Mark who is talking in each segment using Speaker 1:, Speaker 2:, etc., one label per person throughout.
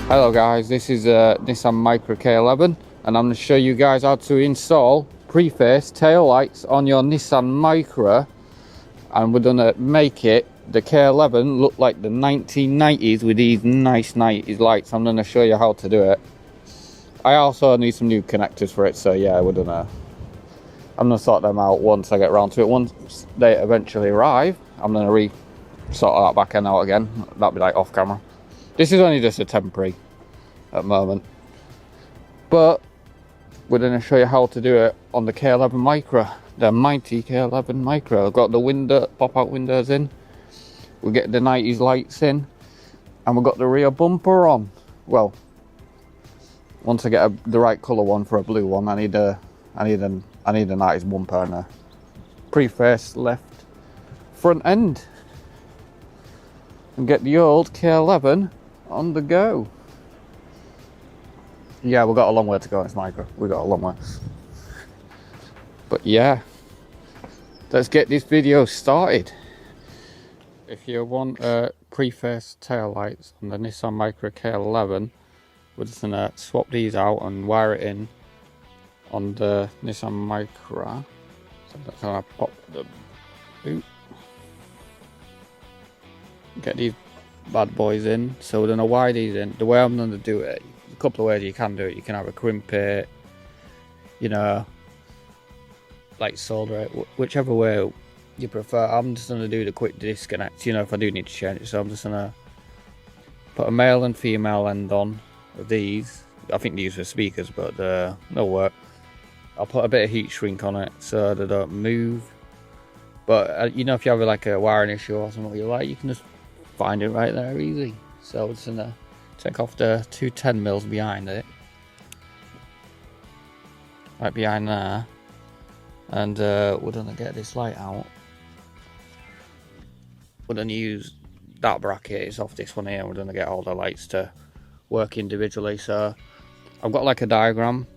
Speaker 1: Hello guys, this is Nissan Micra K11 and I'm going to show you guys how to install pre-face tail lights on your Nissan Micra, and we're going to make it, the K11, look like the 1990s with these nice 90s lights. I'm going to show you how to do it. I also need some new connectors for it, so yeah, I'm going to sort them out once I get around to it. Once they eventually arrive, I'm going to sort that back end out again. That'll be like off camera. This is only just a temporary at the moment, but we're going to show you how to do it on the K11 Micra, the mighty K11 Micra. I've got the pop-out windows in, we get the 90s lights in, and we've got the rear bumper on. Well, once I get the right colour one for a blue one, I need a 90s bumper and a pre-facelift front end, and get the old K11 on the go. Yeah, we've got a long way to go in this Micra. We've got a long way. But yeah, let's get this video started. If you want pre-face tail lights on the Nissan Micra K11, we're just gonna swap these out and wire it in on the Nissan Micra. So that's gonna pop the boot. Get these bad boys in. So we're gonna wire these in. The way I'm gonna do it, a couple of ways you can do it. You can have a crimp it, you know, like solder it, whichever way you prefer. I'm just gonna do the quick disconnect, you know, if I do need to change it. So I'm just gonna put a male and female end on of these. I think these are speakers, but they'll work. I'll put a bit of heat shrink on it so they don't move. But you know, if you have like a wiring issue or something you like, you can just find it right there easy. So I'm just gonna take off the two 10mm behind it, right behind there, and we're gonna get this light out. We're gonna use that bracket, it's off this one here, and we're gonna get all the lights to work individually. So I've got like a diagram,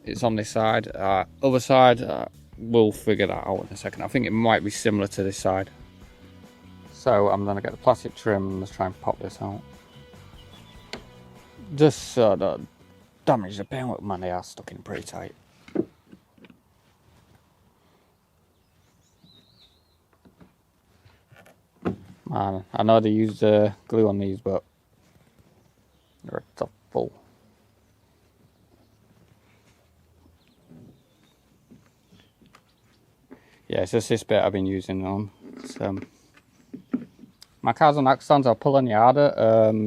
Speaker 1: it's on this side. Other side, we'll figure that out in a second. I think it might be similar to this side. So I'm gonna get the plastic trim and let's try and pop this out, just so the damage the paintwork. Man, they are stuck in pretty tight. Man, I know they use glue on these, but they're a tough pull. Yeah, it's just this bit I've been using on. So my car's on axles, I'll pull any harder,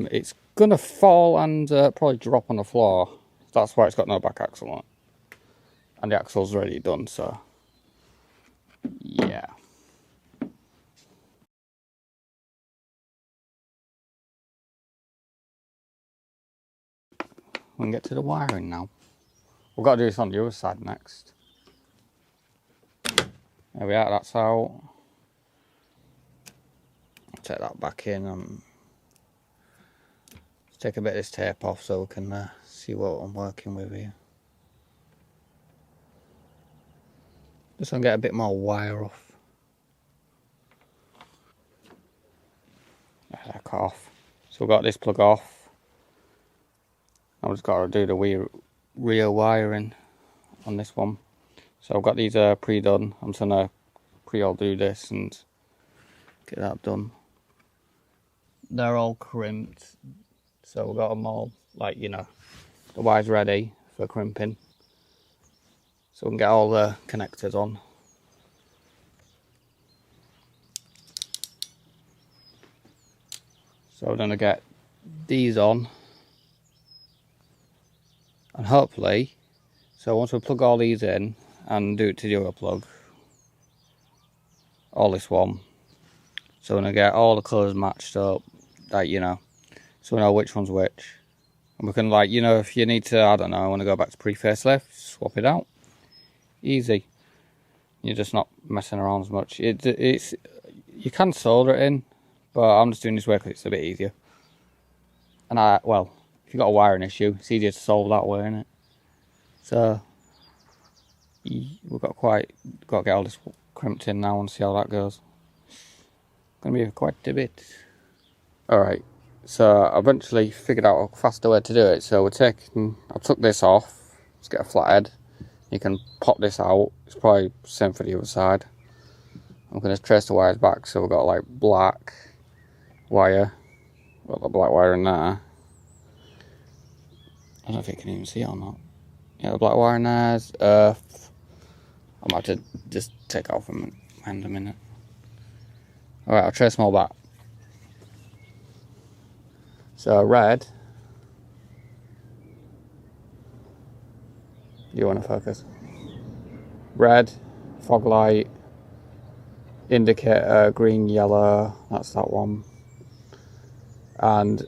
Speaker 1: it's gonna fall and probably drop on the floor. That's why it's got no back axle on it, and the axle's already done. So yeah, we can get to the wiring now. We've got to do this on the other side next. There we are, that's out. Take that back in and take a bit of this tape off so we can see what I'm working with here. Just gonna get a bit more wire off. That cut off. So we've got this plug off. I've just got to do the rear wiring on this one. So I've got these pre-done. I'm just gonna pre-all do this and get that done. They're all crimped, so we've got them all, like, you know, the wire's ready for crimping, so we can get all the connectors on. So we're going to get these on, and hopefully, so once we plug all these in and do it to the other plug, all this one, so we're going to get all the colours matched up, like, you know, so we know which one's which. And we can, like, you know, if you need to, I don't know, I want to go back to pre-facelift, swap it out. Easy. You're just not messing around as much. It's you can solder it in, but I'm just doing this way because it's a bit easier. And well, if you've got a wiring issue, it's easier to solve that way, isn't it? So we've got to get all this crimped in now and see how that goes. Gonna be quite a bit. Alright, So I eventually figured out a faster way to do it. So I took this off. Let's get a flathead. You can pop this out. It's probably the same for the other side. I'm going to trace the wires back. So we've got like black wire. Got the black wire in there. I don't know if you can even see it or not. Yeah, the black wire in there's earth. I might have to just take off and hand a minute. Alright, I'll trace them all back. So red. You want to focus? Red, fog light, indicator, green, yellow, that's that one. And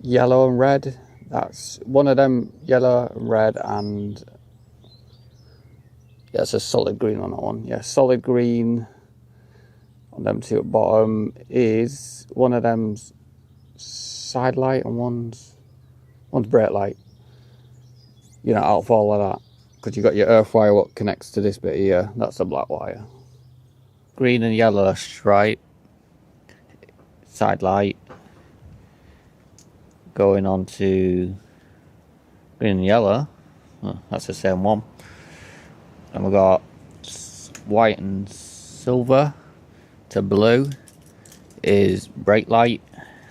Speaker 1: yellow and red, that's one of them, yellow and red, and yeah, it's a solid green on that one. Yeah, solid green on them two at bottom is one of them's side light and one's brake light. You know, out of all of that, because you got your earth wire what connects to this bit here, that's the black wire. Green and yellow stripe, side light, going on to green and yellow, oh, that's the same one. And we've got white and silver to blue is brake light,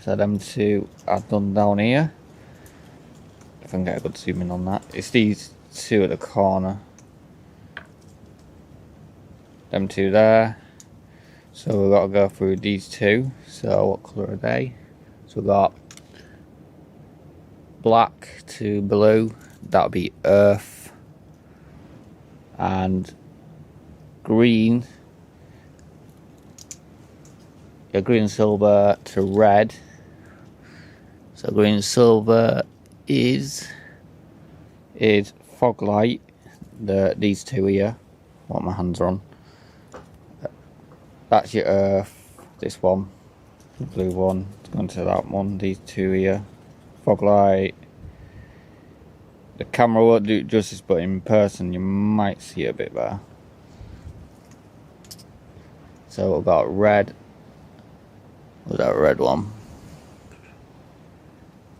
Speaker 1: so them two are done down here. If I can get a good zoom in on that, it's these two at the corner, them two there. So we've got to go through these two. So what colour are they? So we've got black to blue, that'll be earth, and green, yeah, green and silver to red. So green and silver is fog light, these two here, what my hands are on. That's your earth, this one, the blue one, it's going to that one, these two here, fog light. The camera won't do it justice, but in person you might see it a bit better. So we've got red, what's that red one?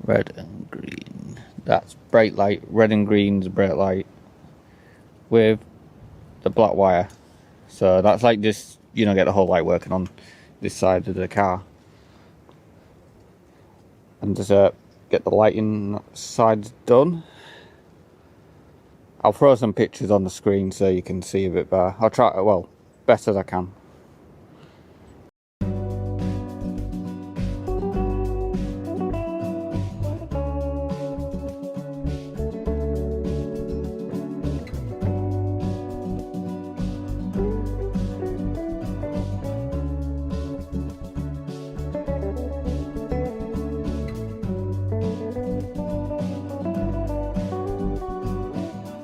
Speaker 1: Red and green, that's brake light, red and green's brake light with the black wire. So that's like this, you know, get the whole light working on this side of the car. And just get the lighting sides done. I'll throw some pictures on the screen so you can see a bit better. I'll try, well, best as I can.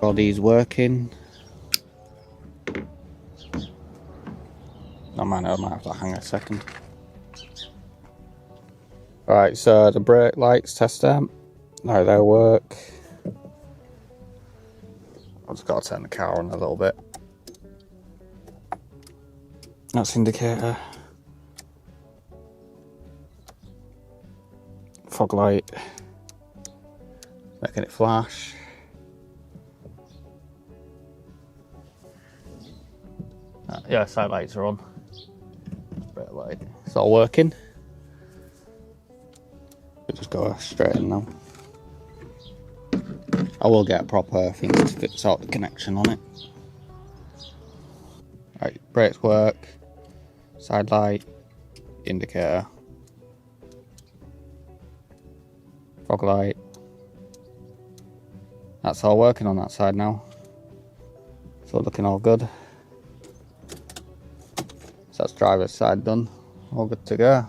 Speaker 1: Body's working. I might have to hang a second. Alright, so the brake lights, test them. No, they'll work. I've just got to turn the car on a little bit. That's indicator. Fog light. Making it flash. Yeah, side lights are on. Brake light. It's all working. We'll just go straight in now. I will get a proper thing to sort the connection on it. Right, brakes work. Side light. Indicator. Fog light. That's all working on that side now. So looking all good. So that's driver's side done. All good to go.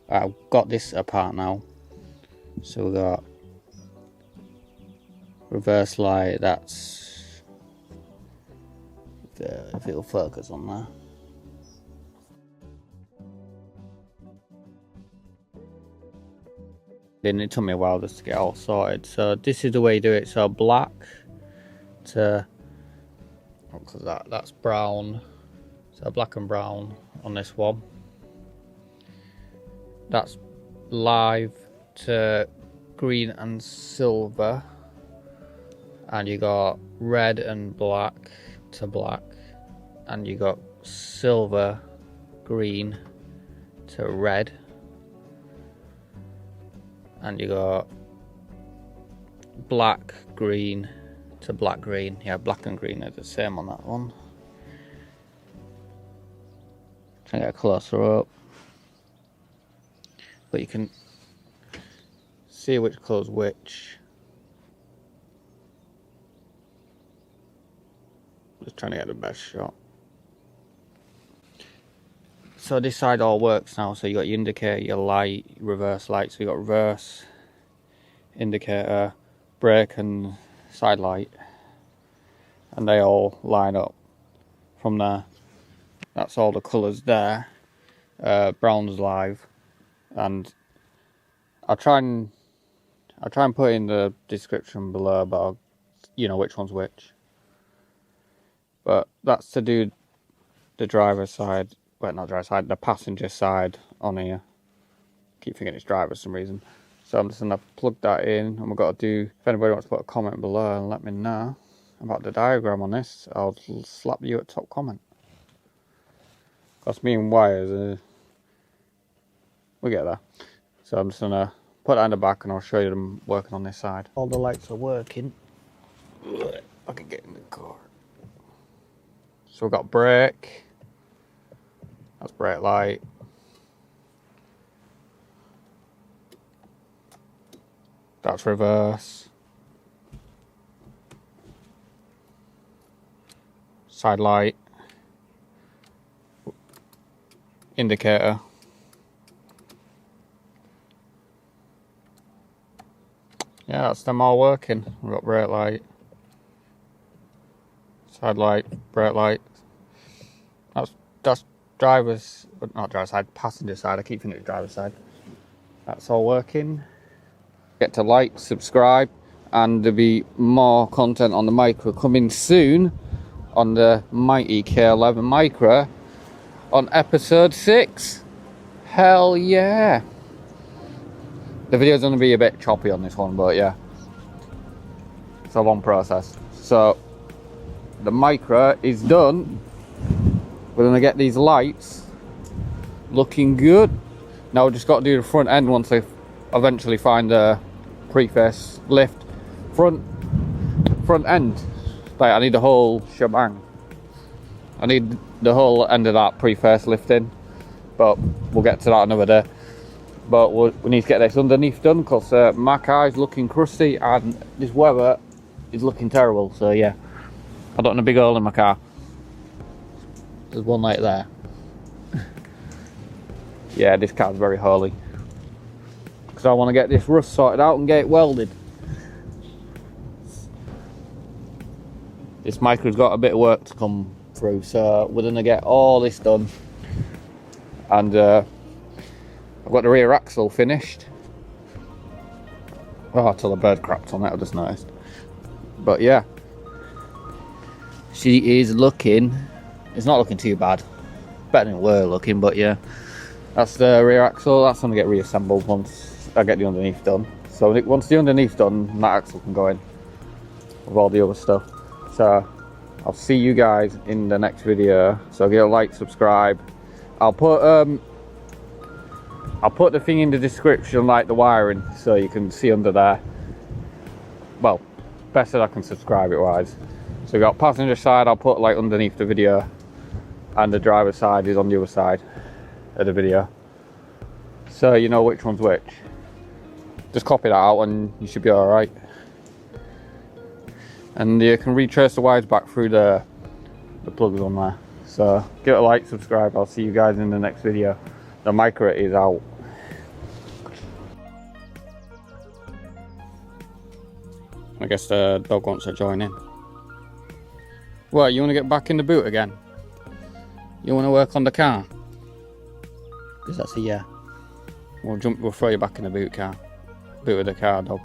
Speaker 1: I've got this apart now. So we've got reverse light, that's if it'll focus on there. Then it took me a while just to get all sorted. So this is the way you do it. So black to, because that's brown. So black and brown on this one. That's live to green and silver. And you got red and black to black. And you got silver, green to red. And you got black, green to black, green. Yeah, black and green are the same on that one. Trying to get closer up. But you can see which colour's which. Just trying to get the best shot. So this side all works now. So you got your indicator, your light, reverse light. So you got reverse, indicator, brake and side light, and they all line up from there. That's all the colours there. Brown's live, and I'll try and put in the description below about you know which one's which. But that's to do the driver's side. Well, not driver's side, the passenger side on here. Keep thinking it's driver for some reason. So I'm just going to plug that in, and we've got to do, if anybody wants to put a comment below and let me know about the diagram on this, I'll slap you at top comment. Because me and wires, we get there. So I'm just going to put that in the back and I'll show you them working on this side. All the lights are working. I can get in the car. So we've got brake. That's brake light. That's reverse. Side light. Indicator. Yeah, that's them all working. We've got brake light. Side light, brake light. That's driver's, not driver's side, passenger side. I keep thinking it's driver's side. That's all working. Get to like, subscribe, and there'll be more content on the Micra coming soon on the mighty K11 Micra on episode 6. Hell yeah. The video's going to be a bit choppy on this one, but yeah, it's a long process. So the Micra is done. We're going to get these lights looking good. Now we've just got to do the front end once I eventually find the pre-facelift front end. Like, I need the whole shebang. I need the whole end of that pre-facelift in, but we'll get to that another day. But we need to get this underneath done because my car is looking crusty and this weather is looking terrible. So yeah, I don't want a big hole in my car. There's one right there. Yeah, this car's very holy. Because I want to get this rust sorted out and get it welded. This Mikra's got a bit of work to come through, so we're going to get all this done. And I've got the rear axle finished. Oh, till the bird crapped on it, I've just noticed. But yeah, she is looking, it's not looking too bad. Better than we're looking, but yeah. That's the rear axle. That's going to get reassembled once I get the underneath done. So once the underneath's done, that axle can go in with all the other stuff. So I'll see you guys in the next video. So give a like, subscribe. I'll put the thing in the description, like the wiring, so you can see under there. Well, best that I can subscribe it wise. So we got passenger side, I'll put like underneath the video, and the driver's side is on the other side of the video, so you know which one's which. Just copy that out and you should be all right. And you can retrace the wires back through the plugs on there. So give it a like, subscribe. I'll see you guys in the next video. The Micra is out. I guess the dog wants to join in. What, you want to get back in the boot again? You want to work on the car? Because that's a yeah. We'll throw you back in the boot of the car, dog.